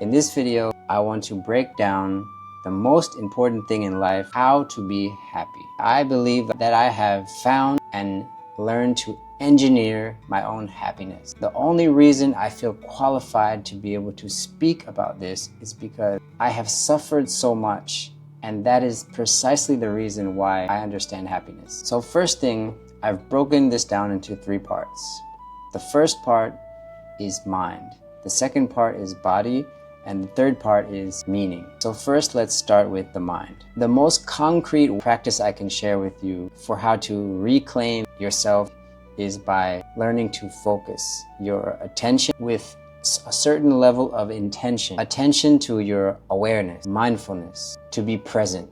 In this video, I want to break down the most important thing in life, how to be happy. I believe that I have found and learned to engineer my own happiness. The only reason I feel qualified to be able to speak about this is because I have suffered so much, and that is precisely the reason why I understand happiness. So first thing, I've broken this down into 3 parts. The first part is mind. The second part is body. And the third part is meaning. So first, let's start with the mind. The most concrete practice I can share with you for how to reclaim yourself is by learning to focus your attention with a certain level of intention. Attention to your awareness, mindfulness, to be present,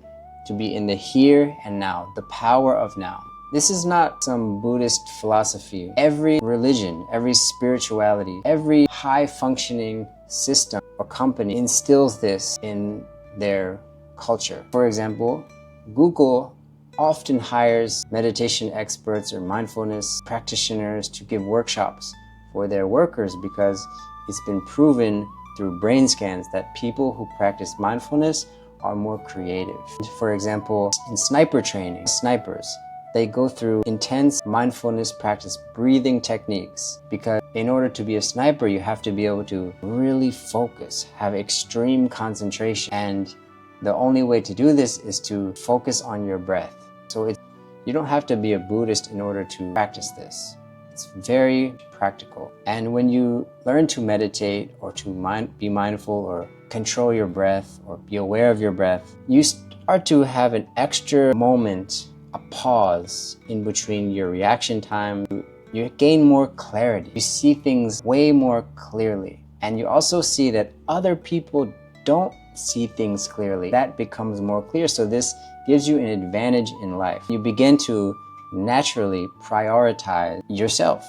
to be in the here and now, the power of now. This is not some Buddhist philosophy. Every religion, every spirituality, every high-functioning system or company instills this in their culture. For example, Google often hires meditation experts or mindfulness practitioners to give workshops for their workers because it's been proven through brain scans that people who practice mindfulness are more creative. For example, in sniper training, snipers, they go through intense mindfulness practice, breathing techniques, because in order to be a sniper, you have to be able to really focus, have extreme concentration. And the only way to do this is to focus on your breath. So you don't have to be a Buddhist in order to practice this. It's very practical. And when you learn to meditate or to be mindful or control your breath or be aware of your breath, you start to have an extra moment, a pause in between your reaction time. You gain more clarity. You see things way more clearly. And you also see that other people don't see things clearly. That becomes more clear. So this gives you an advantage in life. You begin to naturally prioritize yourself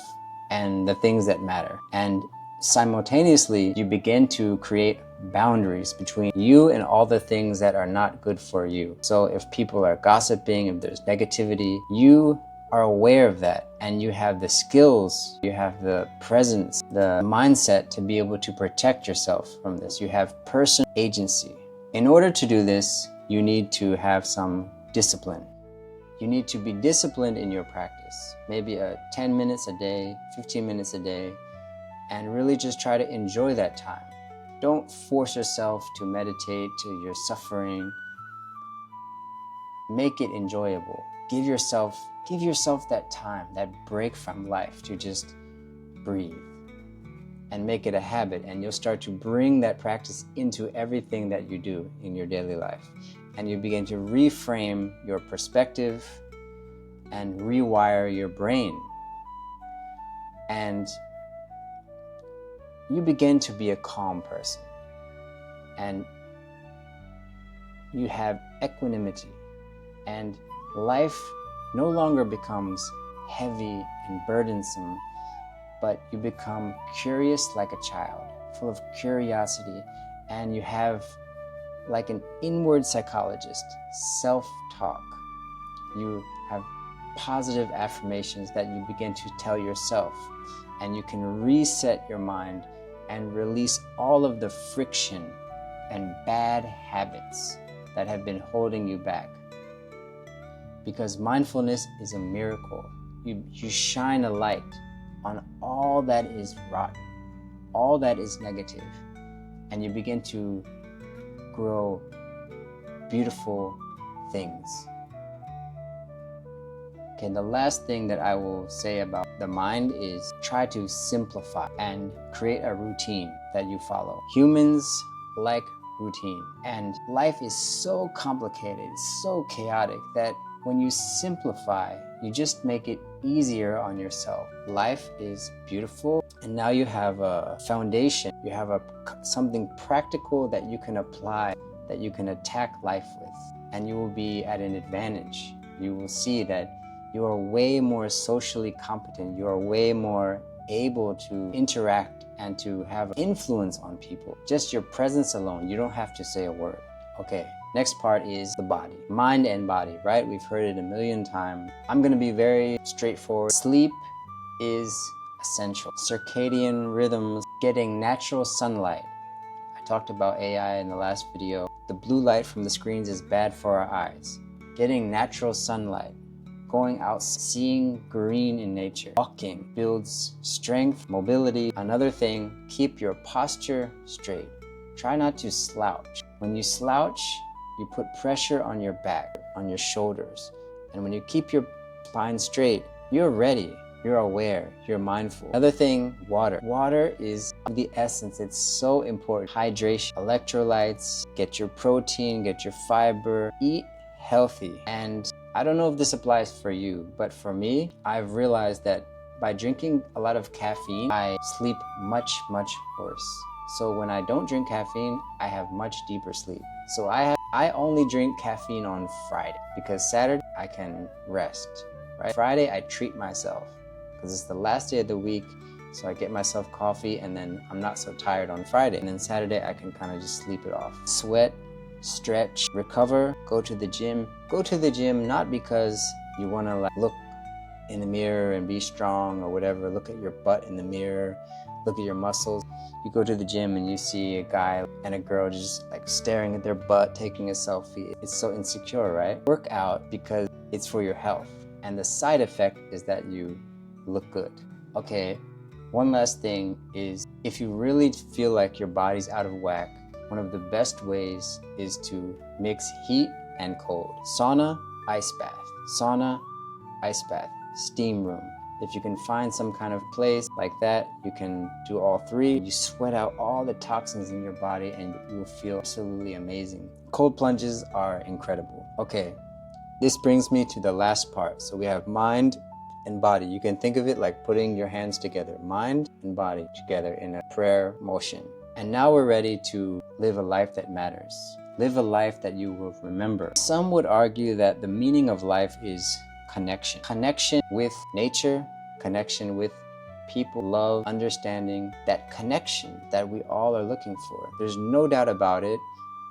and the things that matter. And simultaneously, you begin to create boundaries between you and all the things that are not good for you. So if people are gossiping, if there's negativity, you are aware of that and you have the skills, you have the presence, the mindset to be able to protect yourself from this. You have personal agency. In order to do this, you need to have some discipline. You need to be disciplined in your practice. Maybe 10 minutes a day, 15 minutes a day, and really just try to enjoy that time. Don't force yourself to meditate till you're suffering. Make it enjoyable. Give yourself that time, that break from life to just breathe and make it a habit. And you'll start to bring that practice into everything that you do in your daily life. And you begin to reframe your perspective and rewire your brain. And you begin to be a calm person, and you have equanimity, and life no longer becomes heavy and burdensome, but you become curious like a child, full of curiosity, and you have like an inward psychologist, self-talk. You have positive affirmations that you begin to tell yourself, and you can reset your mind and release all of the friction and bad habits that have been holding you back. Because mindfulness is a miracle. You shine a light on all that is rotten, all that is negative, and you begin to grow beautiful things. Okay, the last thing that I will say about the mind is try to simplify and create a routine that you follow. Humans like routine, and life is so complicated, so chaotic that when you simplify, you just make it easier on yourself. Life is beautiful, and now you have a foundation. You have something practical that you can apply, that you can attack life with, and you will be at an advantage. You will see that you are way more socially competent. You are way more able to interact and to have influence on people. Just your presence alone, you don't have to say a word. Okay, next part is the body. Mind and body, right? We've heard it a million times. I'm gonna be very straightforward. Sleep is essential. Circadian rhythms, getting natural sunlight. I talked about AI in the last video. The blue light from the screens is bad for our eyes. Getting natural sunlight, going out, seeing green in nature, walking builds strength, mobility. Another thing, keep your posture straight. Try not to slouch. When you slouch, you put pressure on your back, on your shoulders. And when you keep your spine straight, you're ready, you're aware, you're mindful. Another thing, water. Water is of the essence. It's so important. Hydration, electrolytes, get your protein, get your fiber, eat healthy. And I don't know if this applies for you, but for me, I've realized that by drinking a lot of caffeine, I sleep much worse. So when I don't drink caffeine, I have much deeper sleep. So I only drink caffeine on Friday because Saturday I can rest, right? Friday I treat myself because it's the last day of the week. So I get myself coffee and then I'm not so tired on Friday. And then Saturday I can kind of just sleep it off. Sweat, stretch, recover, go to the gym. Go to the gym not because you want to like look in the mirror and be strong or whatever. Look at your butt in the mirror, look at your muscles. You go to the gym and you see a guy and a girl just like staring at their butt, taking a selfie. It's so insecure, right? Work out because it's for your health. And the side effect is that you look good. Okay, one last thing is if you really feel like your body's out of whack, one of the best ways is to mix heat and cold. Sauna, ice bath. Sauna, ice bath. Steam room. If you can find some kind of place like that, you can do all three. You sweat out all the toxins in your body and you'll feel absolutely amazing. Cold plunges are incredible. Okay, this brings me to the last part. So we have mind and body. You can think of it like putting your hands together, mind and body together in a prayer motion. And now we're ready to live a life that matters. Live a life that you will remember. Some would argue that the meaning of life is connection. Connection with nature, connection with people, love, understanding, that connection that we all are looking for. There's no doubt about it.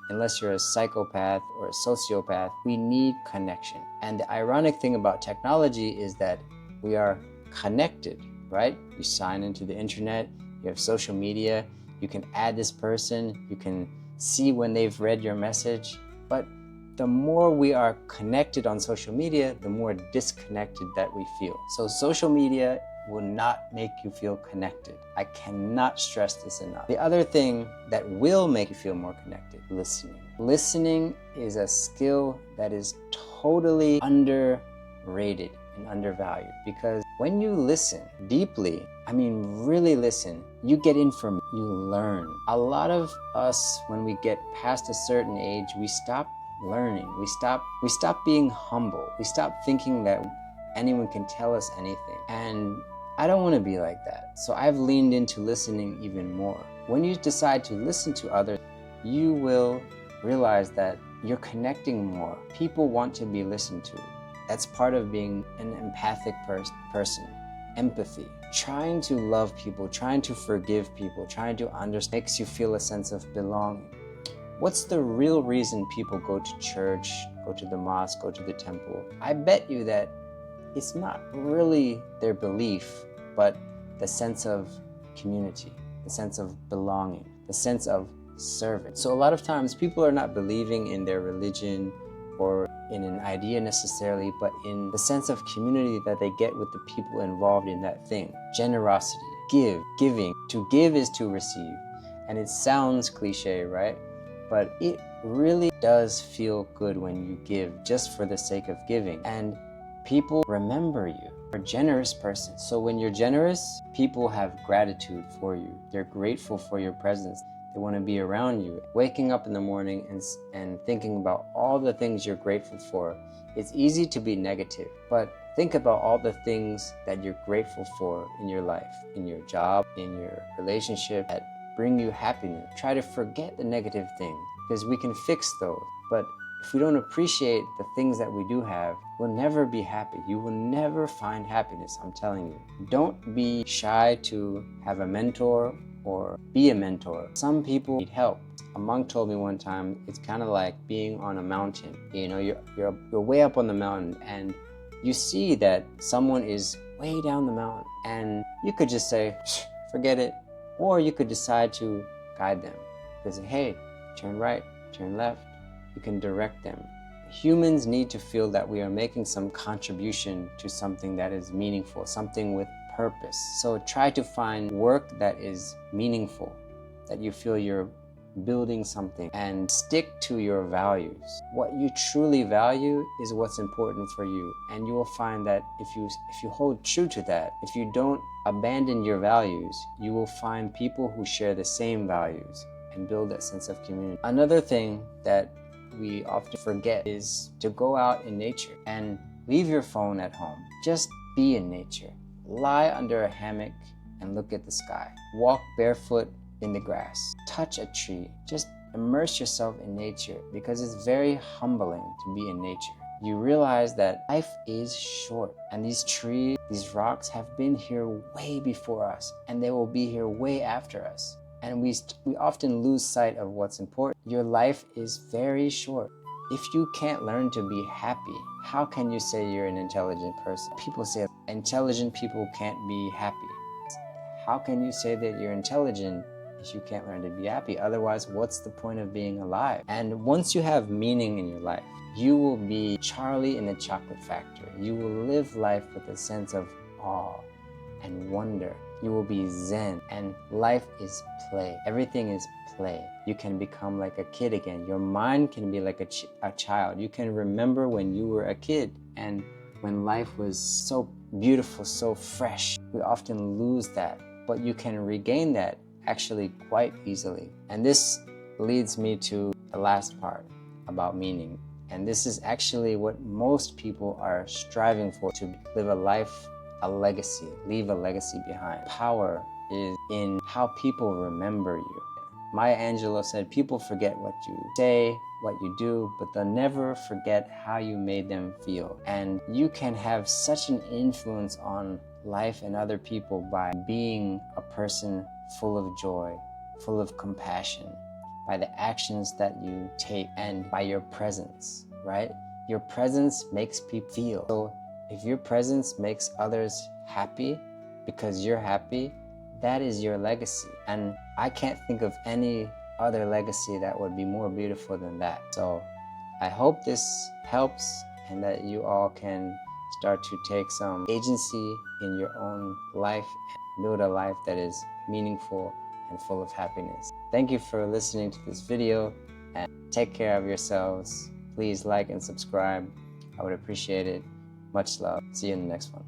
Unless you're a psychopath or a sociopath, we need connection. And the ironic thing about technology is that we are connected, right? You sign into the internet, you have social media, you can add this person, you can see when they've read your message, but the more we are connected on social media, the more disconnected that we feel. So social media will not make you feel connected. I cannot stress this enough. The other thing that will make you feel more connected, listening. Listening is a skill that is totally underrated and undervalued because when you listen deeply, I mean really listen, you get information, you learn. A lot of us, when we get past a certain age, we stop learning. We stop being humble. We stop thinking that anyone can tell us anything. And I don't want to be like that. So I've leaned into listening even more. When you decide to listen to others, you will realize that you're connecting more. People want to be listened to. That's part of being an empathic person. Empathy. Trying to love people, trying to forgive people, trying to understand makes you feel a sense of belonging. What's the real reason people go to church, go to the mosque, go to the temple? I bet you that it's not really their belief, but the sense of community, the sense of belonging, the sense of service. So a lot of times people are not believing in their religion or in an idea necessarily, but in the sense of community that they get with the people involved in that thing. Generosity, giving. To give is to receive. And it sounds cliche, right? But it really does feel good when you give just for the sake of giving. And people remember you. You're a generous person. So when you're generous, people have gratitude for you. They're grateful for your presence. They want to be around you. Waking up in the morning and thinking about all the things you're grateful for, it's easy to be negative, but think about all the things that you're grateful for in your life, in your job, in your relationship that bring you happiness. Try to forget the negative things because we can fix those. But if we don't appreciate the things that we do have, we'll never be happy. You will never find happiness, I'm telling you. Don't be shy to have a mentor or be a mentor. Some people need help. A monk told me one time, it's kind of like being on a mountain. You know, you're way up on the mountain and you see that someone is way down the mountain and you could just say, forget it. Or you could decide to guide them. You can say, hey, turn right, turn left. You can direct them. Humans need to feel that we are making some contribution to something that is meaningful, something with purpose. So try to find work that is meaningful, that you feel you're building something, and stick to your values. What you truly value is what's important for you, and you will find that if you hold true to that, if you don't abandon your values, you will find people who share the same values and build that sense of community. Another thing that we often forget is to go out in nature and leave your phone at home. Just be in nature. Lie under a hammock and look at the sky. Walk barefoot in the grass. Touch a tree. Just immerse yourself in nature, because it's very humbling to be in nature. You realize that life is short, and these trees, these rocks have been here way before us, and they will be here way after us. And we often lose sight of what's important. Your life is very short. If you can't learn to be happy, how can you say you're an intelligent person? People say intelligent people can't be happy. How can you say that you're intelligent if you can't learn to be happy? Otherwise, what's the point of being alive? And once you have meaning in your life, you will be Charlie in the Chocolate Factory. You will live life with a sense of awe and wonder. You will be zen, and life is play. Everything is play. You can become like a kid again. Your mind can be like a child. You can remember when you were a kid and when life was so beautiful, so fresh. We often lose that, but you can regain that actually quite easily. And this leads me to the last part about meaning. And this is actually what most people are striving for, to live a life, a legacy, leave a legacy behind. Power is in how people remember you. Maya Angelou said, people forget what you say, what you do, but they'll never forget how you made them feel. And you can have such an influence on life and other people by being a person full of joy, full of compassion, by the actions that you take, and by your presence, right? Your presence makes people feel. So if your presence makes others happy because you're happy, that is your legacy. And I can't think of any other legacy that would be more beautiful than that. So I hope this helps, and that you all can start to take some agency in your own life and build a life that is meaningful and full of happiness. Thank you for listening to this video, and take care of yourselves. Please like and subscribe. I would appreciate it. Much love. See you in the next one.